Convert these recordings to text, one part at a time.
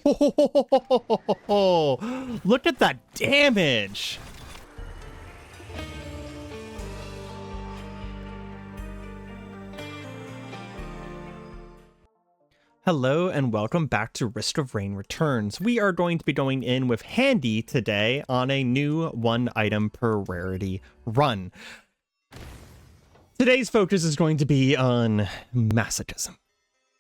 Oh, look at that damage. Hello and welcome back to Risk of Rain Returns. We are going to be going in with Handy today on a new 1 item per rarity run. Today's focus is going to be on masochism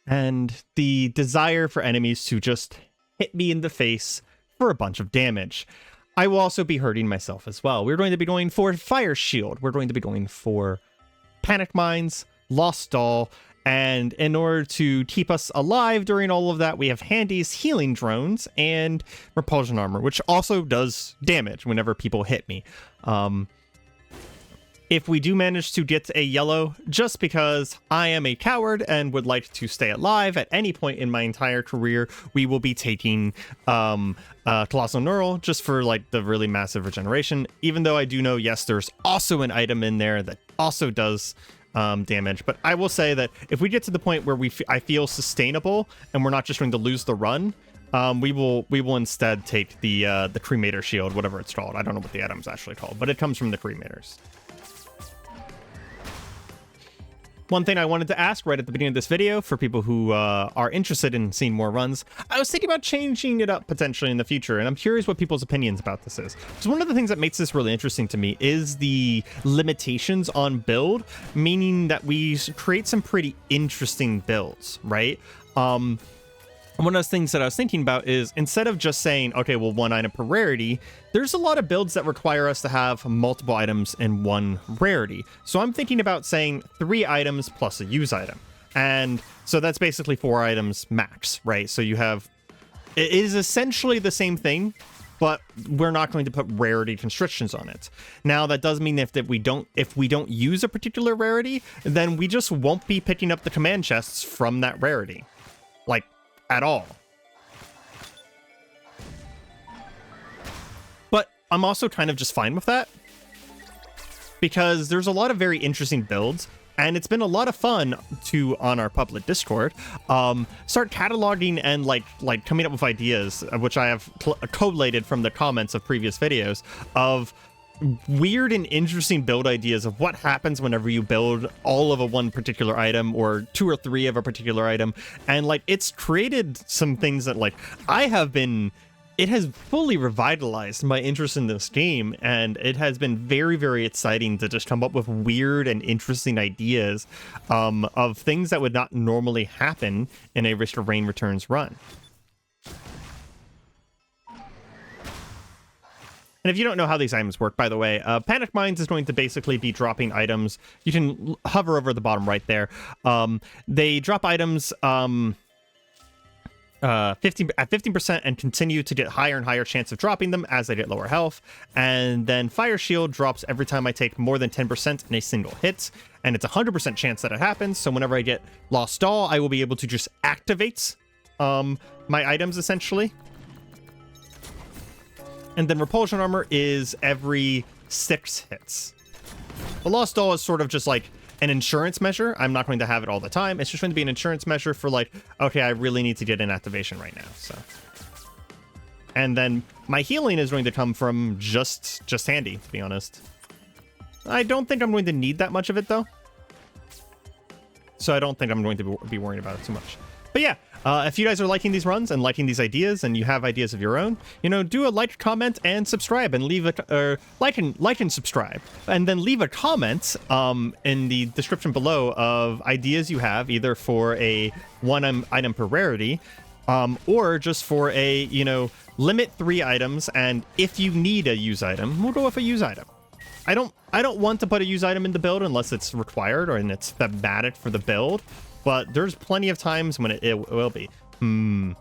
and the desire for enemies to just hit me in the face for a bunch of damage. I will also be hurting myself as well. We're going to be going for Fire Shield. We're going to be going for Panic Mines, Lost Doll, and in order to keep us alive during all of that, we have Handy's healing drones and repulsion armor, which also does damage whenever people hit me. If we do manage to get a yellow, just because I am a coward and would like to stay alive at any point in my entire career, we will be taking Colossal Neural just for like the really massive regeneration. Even though I do know, yes, there's also an item in there that also does damage, but I will say that if we get to the point where I feel sustainable and we're not just going to lose the run, we will instead take the cremator shield, whatever it's called. I don't know what the item's actually called, but it comes from the cremators. One thing I wanted to ask right at the beginning of this video for people who are interested in seeing more runs, I was thinking about changing it up potentially in the future, and I'm curious what people's opinions about this is. So one of the things that makes this really interesting to me is the limitations on build, meaning that we create some pretty interesting builds, right? One of those things that I was thinking about is instead of just saying, okay, well, 1 item per rarity, there's a lot of builds that require us to have multiple items in 1 rarity. So I'm thinking about saying 3 items plus a use item. And so that's basically 4 items max, right? So you have, it is essentially the same thing, but we're not going to put rarity constrictions on it. Now, that does mean if we don't use a particular rarity, then we just won't be picking up the command chests from that rarity. Like, at all. But I'm also kind of just fine with that, because there's a lot of very interesting builds, and it's been a lot of fun to, on our public Discord, start cataloging and like coming up with ideas, which I have collated from the comments of previous videos, of weird and interesting build ideas of what happens whenever you build all of a one particular item or 2 or 3 of a particular item. And like, it's created some things that like it has fully revitalized my interest in this game, and it has been very, very exciting to just come up with weird and interesting ideas of things that would not normally happen in a Risk of Rain Returns run. And if you don't know how these items work, by the way, Panic Mines is going to basically be dropping items. You can hover over the bottom right there. They drop items at 15% and continue to get higher and higher chance of dropping them as they get lower health. And then Fire Shield drops every time I take more than 10% in a single hit. And it's a 100% chance that it happens. So whenever I get Lost Doll, I will be able to just activate my items, essentially. And then Repulsion Armor is every 6 hits. The Lost Doll is sort of just like an insurance measure. I'm not going to have it all the time. It's just going to be an insurance measure for like, okay, I really need to get an activation right now. So, and then my healing is going to come from just Handy, to be honest. I don't think I'm going to need that much of it though. So I don't think I'm going to be worrying about it too much. But yeah, if you guys are liking these runs and liking these ideas, and you have ideas of your own, you know, do a like, comment, and subscribe, and leave a like and subscribe, and then leave a comment in the description below of ideas you have, either for a 1 item per rarity, or just for a, you know, limit 3 items, and if you need a use item, we'll go with a use item. I don't want to put a use item in the build unless it's required or and it's thematic for the build. But there's plenty of times when it will be. Do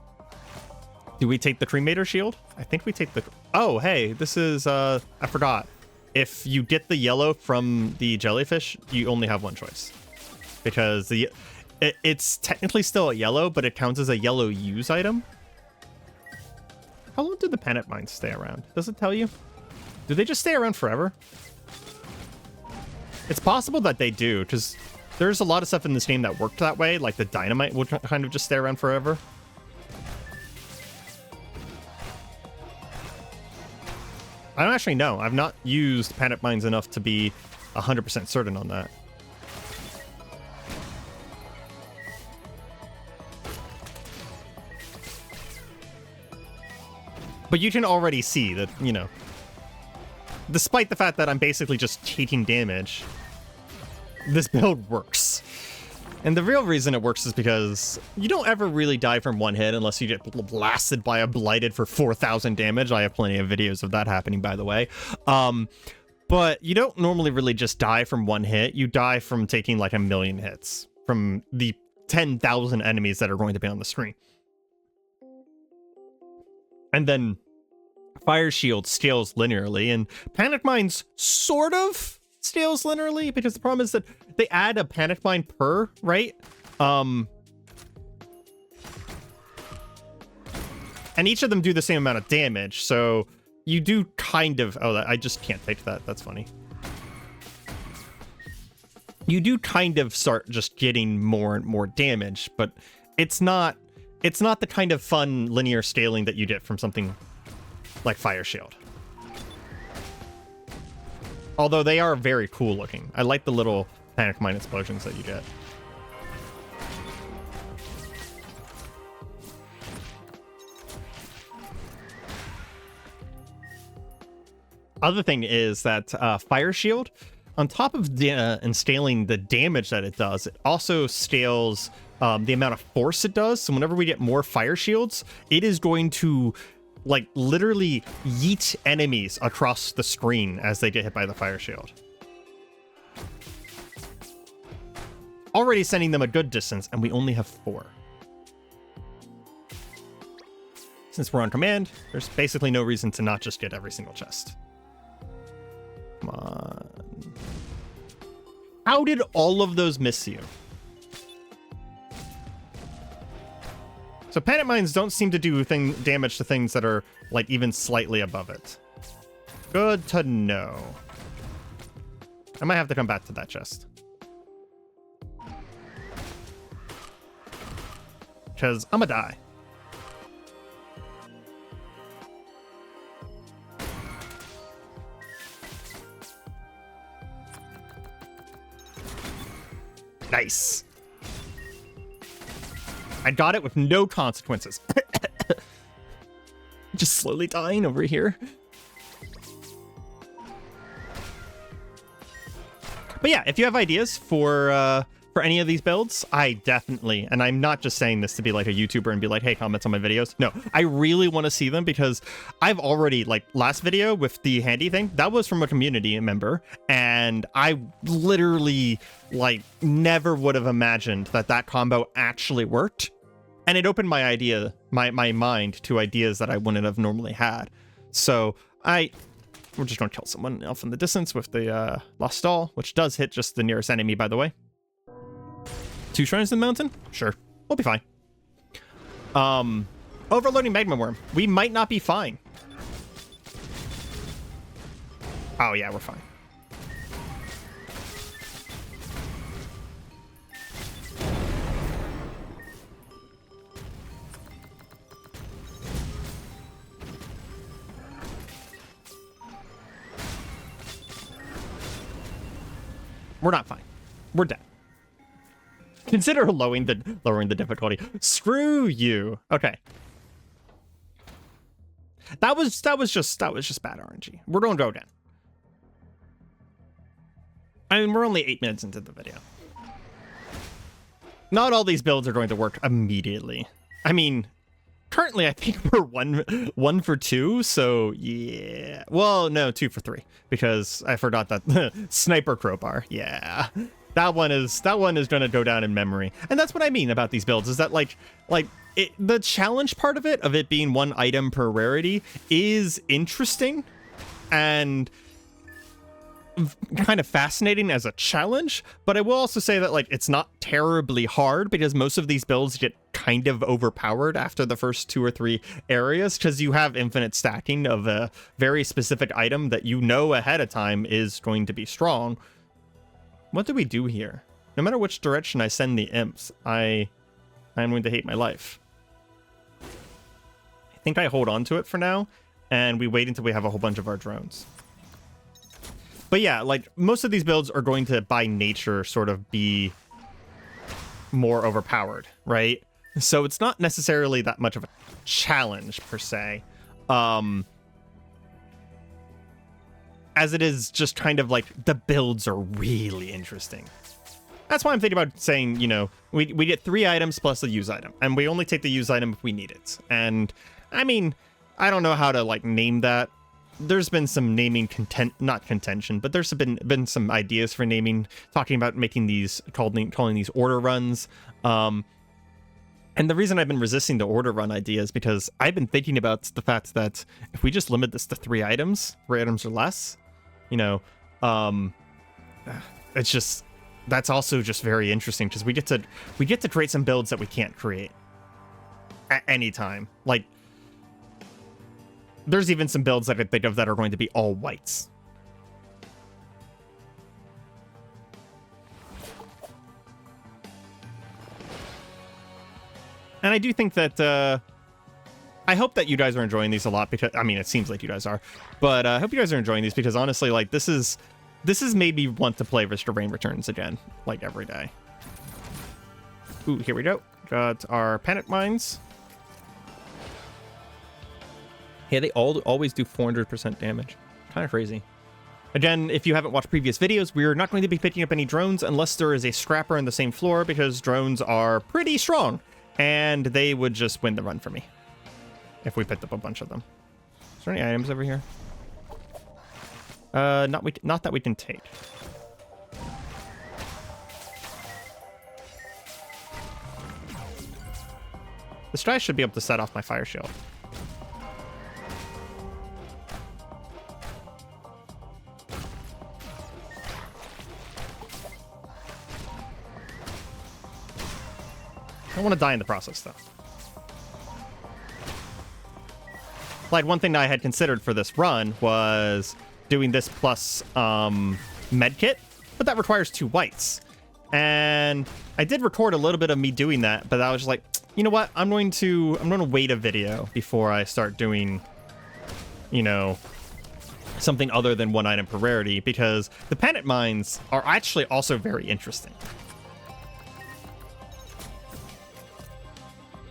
we take the cremator shield? I think we take the... Oh, hey, this is... I forgot. If you get the yellow from the jellyfish, you only have 1 choice. Because it's technically still a yellow, but it counts as a yellow use item. How long do the Panic Mines stay around? Does it tell you? Do they just stay around forever? It's possible that they do, because... There's a lot of stuff in this game that worked that way, like the dynamite would kind of just stay around forever. I don't actually know. I've not used panic mines enough to be 100% certain on that. But you can already see that, you know, despite the fact that I'm basically just taking damage, this build works. And the real reason it works is because you don't ever really die from one hit unless you get blasted by a blighted for 4,000 damage. I have plenty of videos of that happening, by the way. But you don't normally really just die from one hit. You die from taking like 1,000,000 hits from the 10,000 enemies that are going to be on the screen. And then Fire Shield scales linearly, and Panic Mines sort of scales linearly, because the problem is that they add a Panic Mine per, right? And each of them do the same amount of damage, so you do kind of... Oh, I just can't take that. That's funny. You do kind of start just getting more and more damage, but it's not the kind of fun linear scaling that you get from something like Fire Shield. Although they are very cool looking. I like the little Panic Mine explosions that you get. Other thing is that Fire Shield, on top of scaling the damage that it does, it also scales the amount of force it does. So whenever we get more Fire Shields, it is going to like literally yeet enemies across the screen as they get hit by the Fire Shield. Already sending them a good distance, and we only have 4. Since we're on command, there's basically no reason to not just get every single chest. Come on. How did all of those miss you? So Panic Mines don't seem to do damage to things that are like even slightly above it. Good to know. I might have to come back to that chest. Because I'ma die. Nice. I got it with no consequences. Just slowly dying over here. But yeah, if you have ideas for any of these builds, I definitely, and I'm not just saying this to be like a YouTuber and be like, hey, comments on my videos. No, I really want to see them, because I've already, like last video with the handy thing, that was from a community member, and I literally like never would have imagined that that combo actually worked. And it opened my mind to ideas that I wouldn't have normally had. So we're just gonna kill someone off in the distance with the Lost Stall, which does hit just the nearest enemy, by the way. 2 shrines in the mountain? Sure. We'll be fine. Overloading Magma Worm. We might not be fine. Oh, yeah, we're fine. We're not fine. We're dead. Consider lowering the difficulty. Screw you. Okay. That was just bad RNG. We're gonna go down. I mean, we're only 8 minutes into the video. Not all these builds are going to work immediately. I mean, currently I think we're one for 2, so yeah. Well, no, 2 for 3, because I forgot that sniper crowbar. Yeah. That one is going to go down in memory. And that's what I mean about these builds, is that the challenge part of it being 1 item per rarity is interesting and kind of fascinating as a challenge, but I will also say that it's not terribly hard, because most of these builds get kind of overpowered after the first 2 or 3 areas, because you have infinite stacking of a very specific item that you know ahead of time is going to be strong. What do we do here? No matter which direction I send the imps, I'm going to hate my life. I think I hold on to it for now, and we wait until we have a whole bunch of our drones. But yeah, like, most of these builds are going to, by nature, sort of be more overpowered, right? So it's not necessarily that much of a challenge, per se. As it is just kind of like, the builds are really interesting. That's why I'm thinking about saying, you know, we get 3 items plus a use item, and we only take the use item if we need it. And, I mean, I don't know how to, like, name that. There's been some naming not contention, but there's been some ideas for naming, talking about making these, calling these order runs. And the reason I've been resisting the order run idea is because I've been thinking about the fact that if we just limit this to 3 items or less, you know, it's just, that's also just very interesting because we get to create some builds that we can't create at any time. Like, there's even some builds that I think of that are going to be all whites. And I do think that, I hope that you guys are enjoying these a lot, because, I mean, it seems like you guys are, but I hope you guys are enjoying these, because honestly, like, this has made me want to play Risk of Rain Returns again, like, every day. Ooh, here we go. Got our panic mines. Yeah, they always do 400% damage. Kind of crazy. Again, if you haven't watched previous videos, we're not going to be picking up any drones unless there is a scrapper in the same floor, because drones are pretty strong, and they would just win the run for me if we picked up a bunch of them. Is there any items over here? Not that we can take. This guy should be able to set off my fire shield. I don't want to die in the process, though. Like, one thing that I had considered for this run was doing this plus medkit, but that requires 2 whites. And I did record a little bit of me doing that, but I was just like, you know what? I'm going to wait a video before I start doing, you know, something other than 1 item per rarity, because the panic mines are actually also very interesting.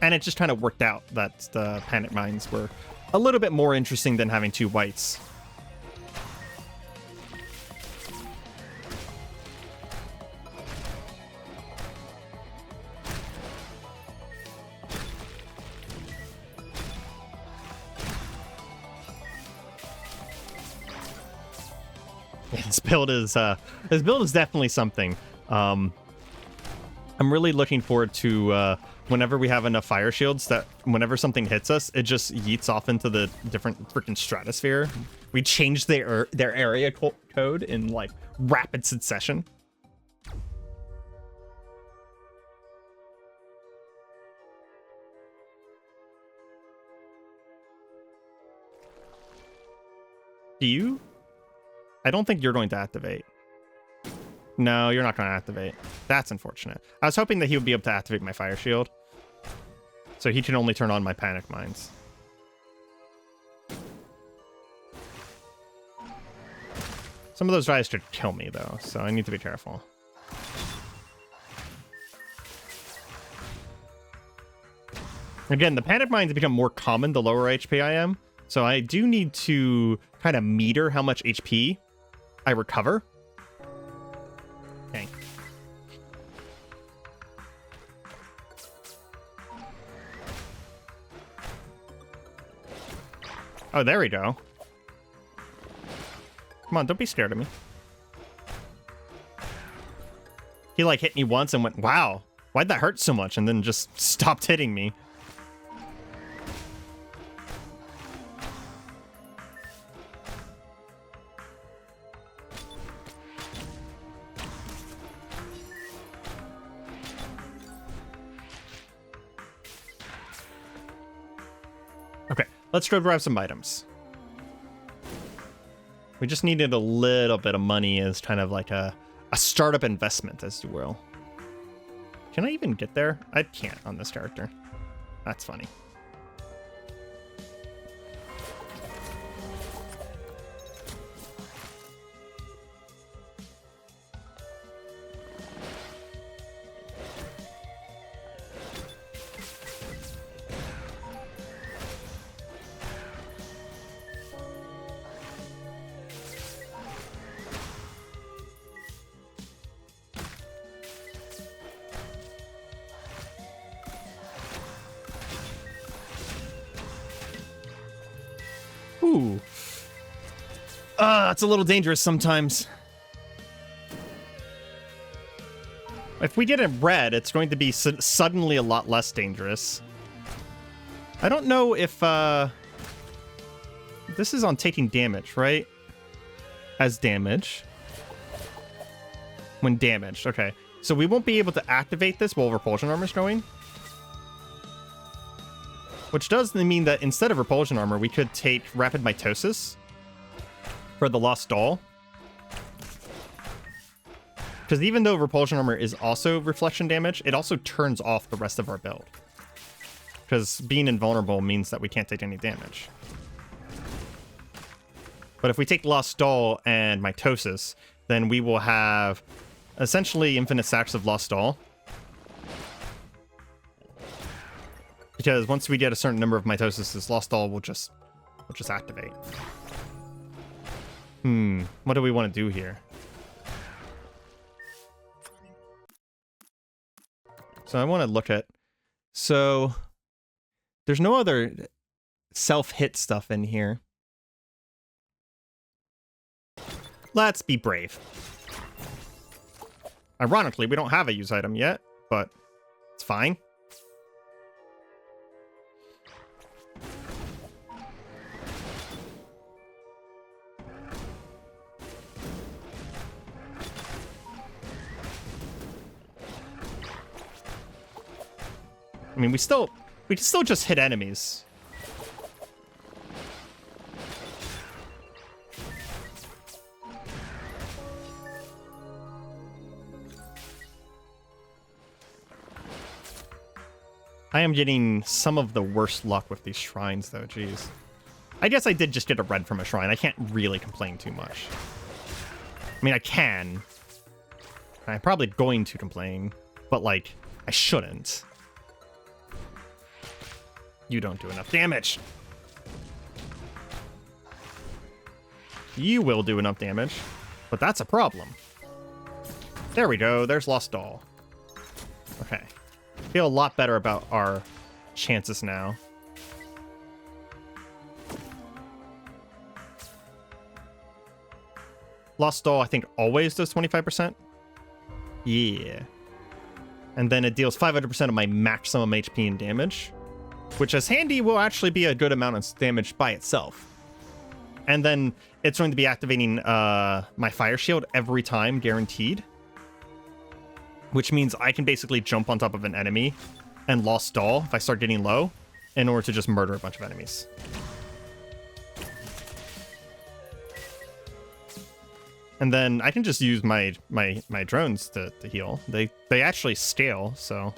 And it just kind of worked out that the panic mines were a little bit more interesting than having 2 whites. Yeah, this build is definitely something. I'm really looking forward to whenever we have enough fire shields that whenever something hits us, it just yeets off into the different freaking stratosphere. We change their area code in like rapid succession. Do you? I don't think you're going to activate. No, you're not going to activate. That's unfortunate. I was hoping that he would be able to activate my fire shield, so he can only turn on my panic mines. Some of those guys could kill me, though, so I need to be careful. Again, the panic mines become more common the lower HP I am, so I do need to kind of meter how much HP I recover. Okay. Oh, there we go. Come on, don't be scared of me. He like hit me once and went, wow, why'd that hurt so much? And then just stopped hitting me. Okay, let's go grab some items. We just needed a little bit of money as kind of like a startup investment, as you will. Can I even get there? I can't on this character. That's funny. Ooh. It's a little dangerous sometimes. If we get it red, it's going to be suddenly a lot less dangerous. I don't know if, this is on taking damage, right? As damage. When damaged, okay. So we won't be able to activate this while repulsion armor is going. Which does mean that instead of repulsion armor, we could take rapid mitosis for the lost doll. Because even though repulsion armor is also reflection damage, it also turns off the rest of our build. Because being invulnerable means that we can't take any damage. But if we take Lost Doll and Mitosis, then we will have essentially infinite stacks of Lost Doll. Because once we get a certain number of Mitosis, this Lost Doll will just activate. What do we want to do here? So I want to look at... So there's no other self-hit stuff in here. Let's be brave. Ironically, we don't have a use item yet, but it's fine. I mean, we can still just hit enemies. I am getting some of the worst luck with these shrines, though, jeez. I guess I did just get a red from a shrine. I can't really complain too much. I mean, I can. I'm probably going to complain, but, like, I shouldn't. You don't do enough damage. You will do enough damage, but that's a problem. There we go. There's Lost Doll. Okay. Feel a lot better about our chances now. Lost Doll, I think, always does 25%. Yeah. And then it deals 500% of my maximum HP and damage, which as handy will actually be a good amount of damage by itself. And then it's going to be activating my fire shield every time, guaranteed. Which means I can basically jump on top of an enemy and Lost Doll if I start getting low in order to just murder a bunch of enemies. And then I can just use my drones to heal. They actually scale, so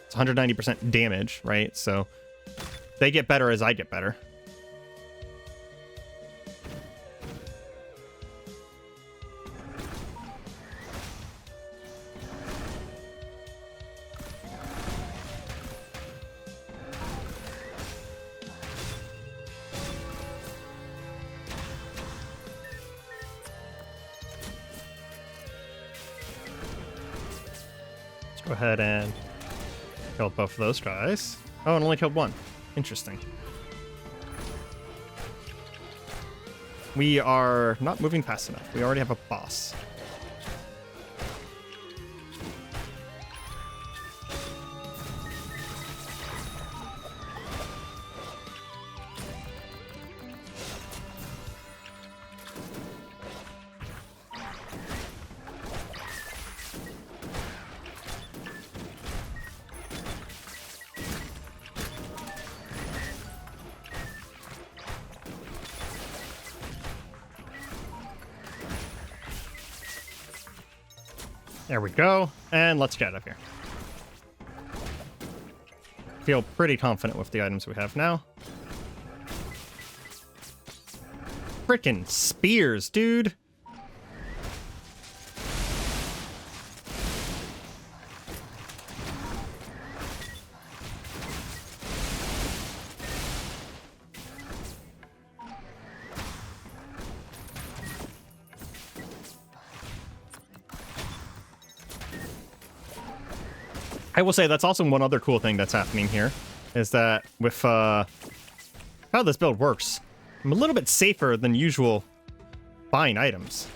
it's 190% damage, right? So they get better as I get better. Go ahead and kill both of those guys. Oh, and only killed one. Interesting. We are not moving fast enough. We already have a boss. There we go, and let's get out of here. Feel pretty confident with the items we have now. Frickin' spears, dude! I will say that's also one other cool thing that's happening here, is that with How this build works. I'm a little bit safer than usual buying items.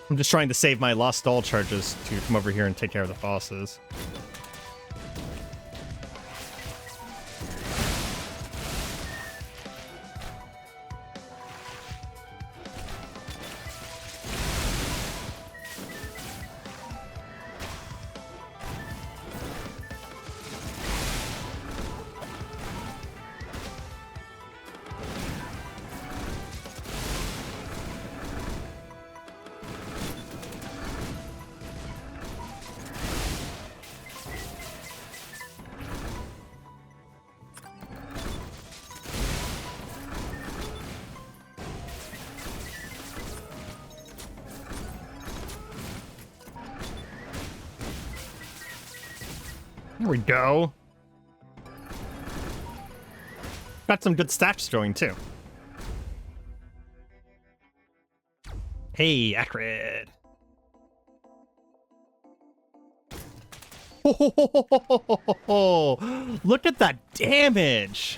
I'm just trying to save my lost doll charges to come over here and take care of the bosses. There we go. Got some good stats going too. Hey, Acrid. Oh, look at that damage.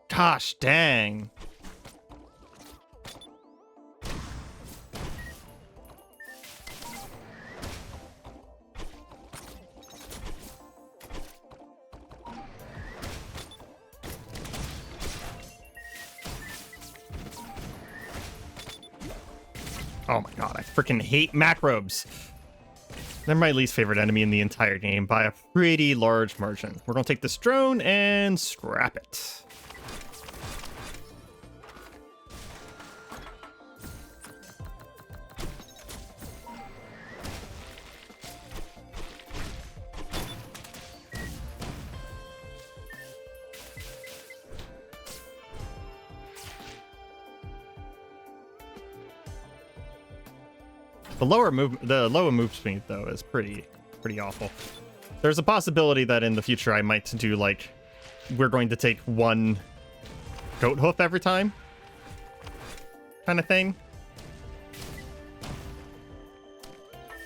Gosh dang. Oh my god, I freaking hate macrobes. They're my least favorite enemy in the entire game by a pretty large margin. We're gonna take this drone and scrap it. The lower move speed though is pretty awful. There's a possibility that in the future I might do like we're going to take one goat hoof every time kind of thing.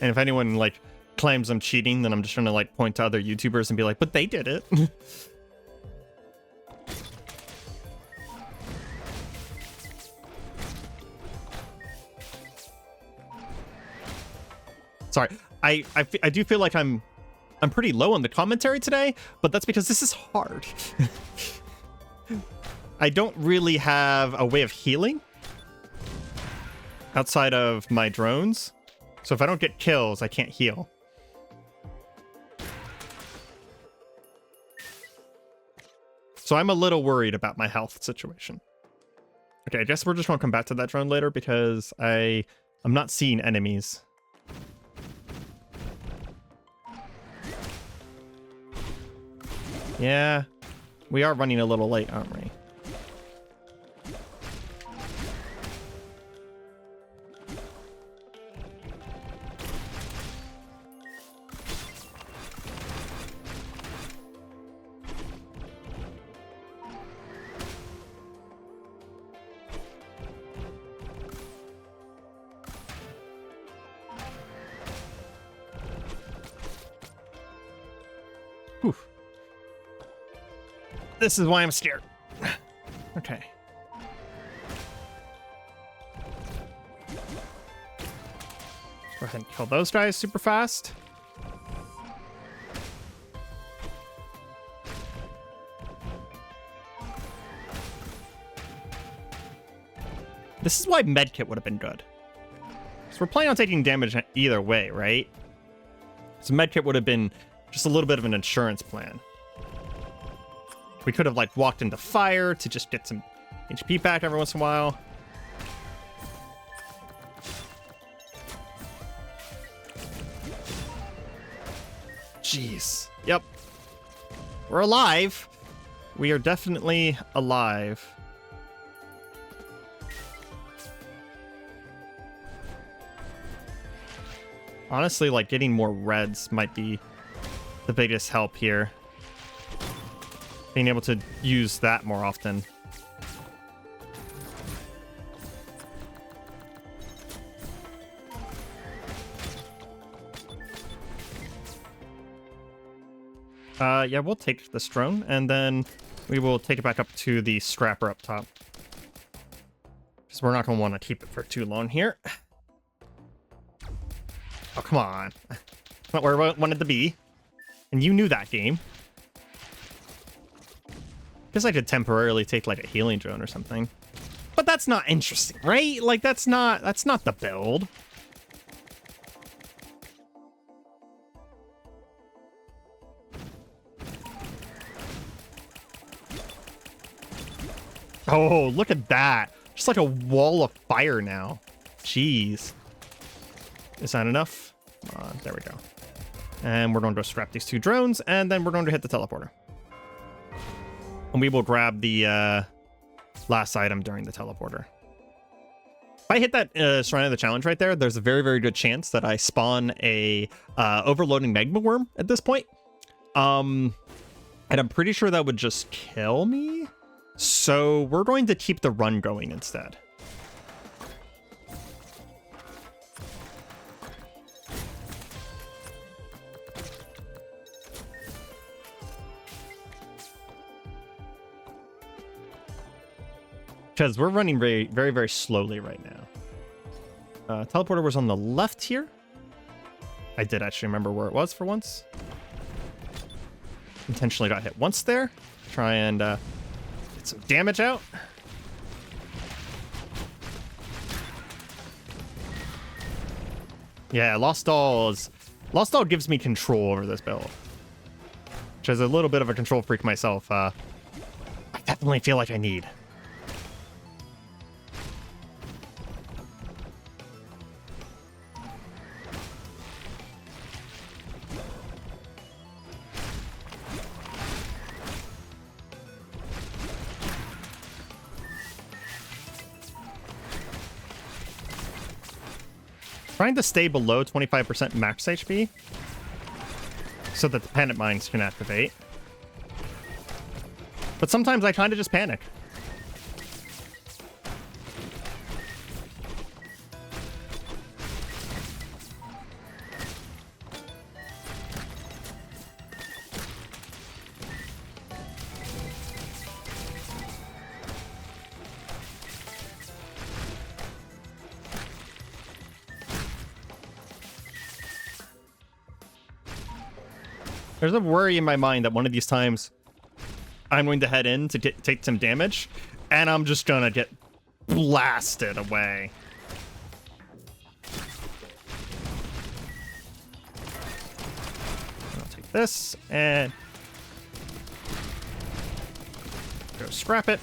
And if anyone like claims I'm cheating, then I'm just trying to like point to other YouTubers and be like, but they did it. Sorry, I do feel like I'm pretty low on the commentary today, but that's because this is hard. I don't really have a way of healing outside of my drones. So if I don't get kills, I can't heal. So I'm a little worried about my health situation. Okay, I guess we're just gonna come back to that drone later because I'm not seeing enemies. Yeah, we are running a little late, aren't we? Whew. This is why I'm scared. Okay. Go ahead and kill those guys super fast. This is why medkit would have been good. So we're planning on taking damage either way, right? So medkit would have been just a little bit of an insurance plan. We could have like walked into fire to just get some HP back every once in a while. Jeez. Yep. We're alive. We are definitely alive. Honestly, like getting more reds might be the biggest help here. Being able to use that more often. Yeah, we'll take this drone, and then we will take it back up to the scrapper up top. Because we're not going to want to keep it for too long here. Oh, come on. Not where I wanted to be. And you knew that game. Guess I could temporarily take like a healing drone or something. But that's not interesting, right? Like that's not the build. Oh, look at that. Just like a wall of fire now. Jeez. Is that enough? Come on, there we go. And we're going to scrap these 2 drones, and then we're going to hit the teleporter. And we will grab the last item during the teleporter. If I hit that Shrine of the Challenge right there, there's a very, very good chance that I spawn a overloading magma worm at this point. And I'm pretty sure that would just kill me. So we're going to keep the run going instead. Because we're running very, very, very slowly right now. Teleporter was on the left here. I did actually remember where it was for once. Intentionally got hit once there. Try and get some damage out. Yeah, Lost All gives me control over this build. Which is a little bit of a control freak myself. I definitely feel like I need. Trying to stay below 25% max HP so that the panic mines can activate. But sometimes I kind of just panic. There's a worry in my mind that one of these times I'm going to head in to take some damage, and I'm just gonna get blasted away. I'll take this and go scrap it.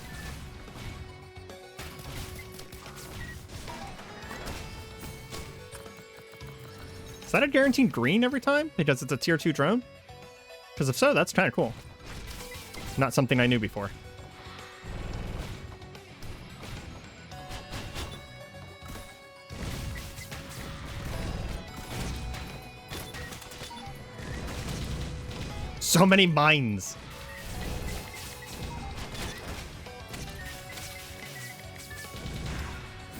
Is that a guaranteed green every time because it's a tier 2 drone? Because if so, that's kind of cool. Not something I knew before. So many mines.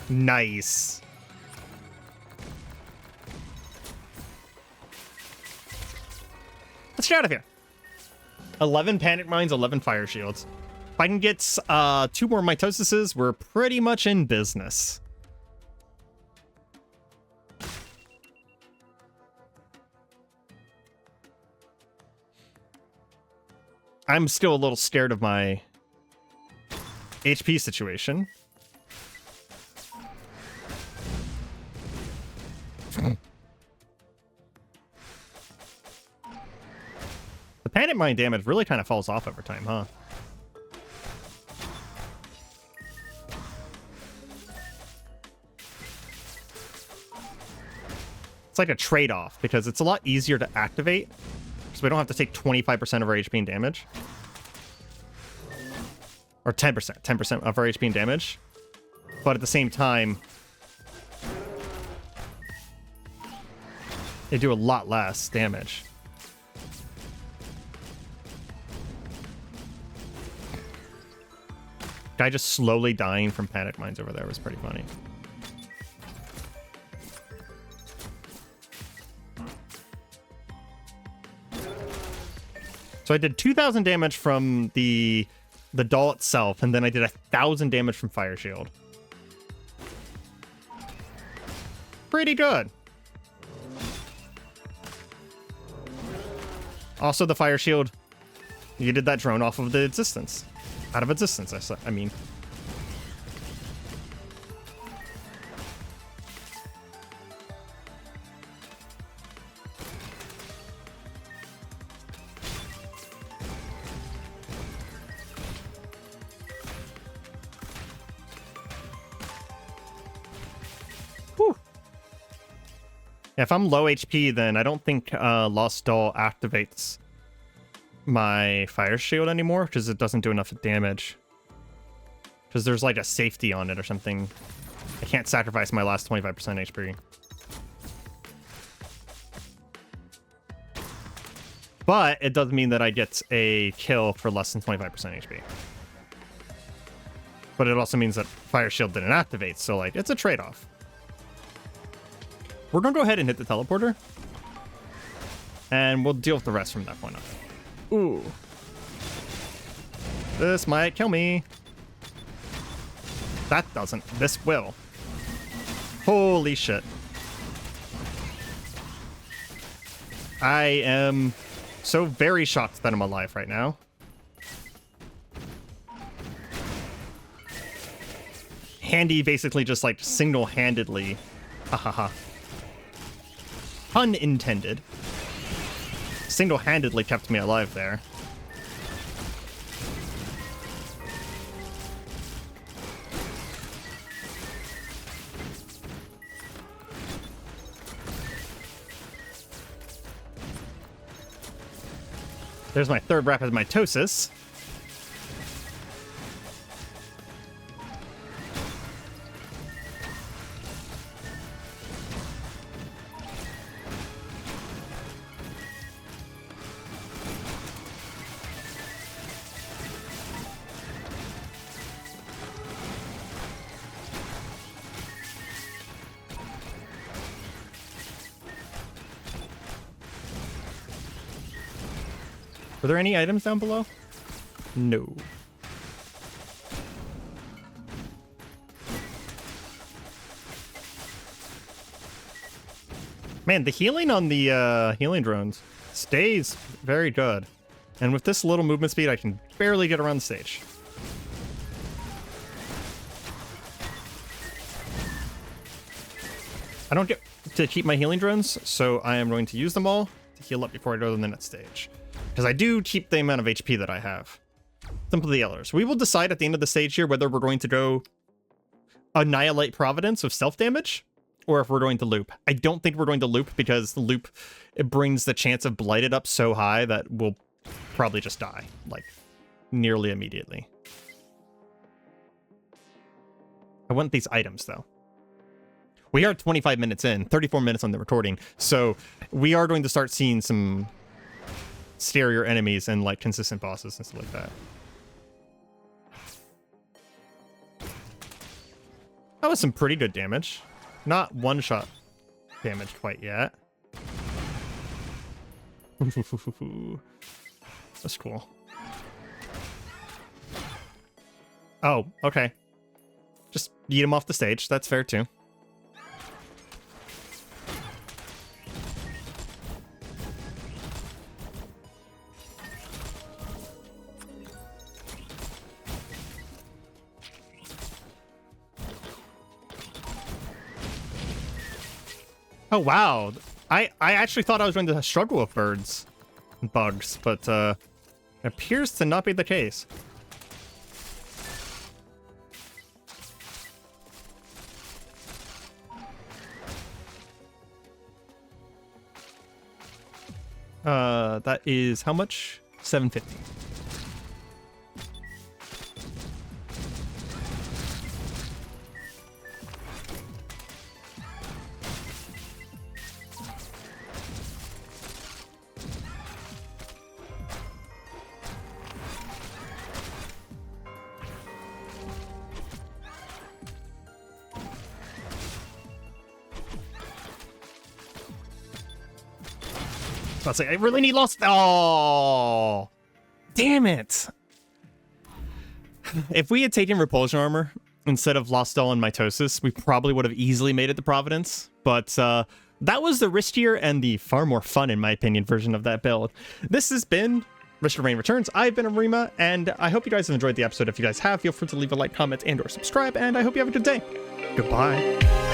Nice. Let's get out of here. 11 panic mines, 11 fire shields. If I can get 2 more mitosises, we're pretty much in business. I'm still a little scared of my HP situation. planet mine damage really kind of falls off over time, huh? It's like a trade-off, because it's a lot easier to activate, so we don't have to take 25% of our HP and damage. Or 10% of our HP and damage. But at the same time, they do a lot less damage. Guy just slowly dying from panic mines over there was pretty funny. So I did 2,000 damage from the doll itself, and then I did 1,000 damage from Fire Shield. Pretty good. Also, the Fire Shield, you did that drone off of the existence. Out of existence, I mean. If I'm low HP, then I don't think Lost Doll activates my Fire Shield anymore, because it doesn't do enough damage. Because there's like a safety on it or something. I can't sacrifice my last 25% HP. But it does mean that I get a kill for less than 25% HP. But it also means that Fire Shield didn't activate, so like it's a trade-off. We're gonna go ahead and hit the teleporter, and we'll deal with the rest from that point on. Ooh. This might kill me. That doesn't. This will. Holy shit. I am so very shocked that I'm alive right now. Handy basically just like single-handedly. Hahaha. Pun intended. Single-handedly kept me alive there. There's my third rapid mitosis. Were there any items down below? No. Man, the healing on the healing drones stays very good. And with this little movement speed, I can barely get around the stage. I don't get to keep my healing drones, so I am going to use them all to heal up before I go to the next stage. Because I do keep the amount of HP that I have. Simply the others. We will decide at the end of the stage here whether we're going to go Annihilate Providence with self-damage, or if we're going to loop. I don't think we're going to loop, because the loop, it brings the chance of Blighted up so high that we'll probably just die, like, nearly immediately. I want these items, though. We are 25 minutes in, 34 minutes on the recording, so we are going to start seeing some scarier enemies and like consistent bosses and stuff like that. That was some pretty good damage. Not one-shot damage quite yet. That's cool. Oh, okay. Just yeet him off the stage. That's fair too. Oh, wow. I actually thought I was going to struggle with birds. bugs, but it appears to not be the case. That is how much? 750. I'll say I really need lost. Oh, damn it! If we had taken repulsion armor instead of Lostel and Mitosis, we probably would have easily made it to Providence. But that was the riskier and the far more fun, in my opinion, version of that build. This has been Risk of Rain Returns. I've been Areima, and I hope you guys have enjoyed the episode. If you guys have, feel free to leave a like, comment, and/or subscribe. And I hope you have a good day. Goodbye.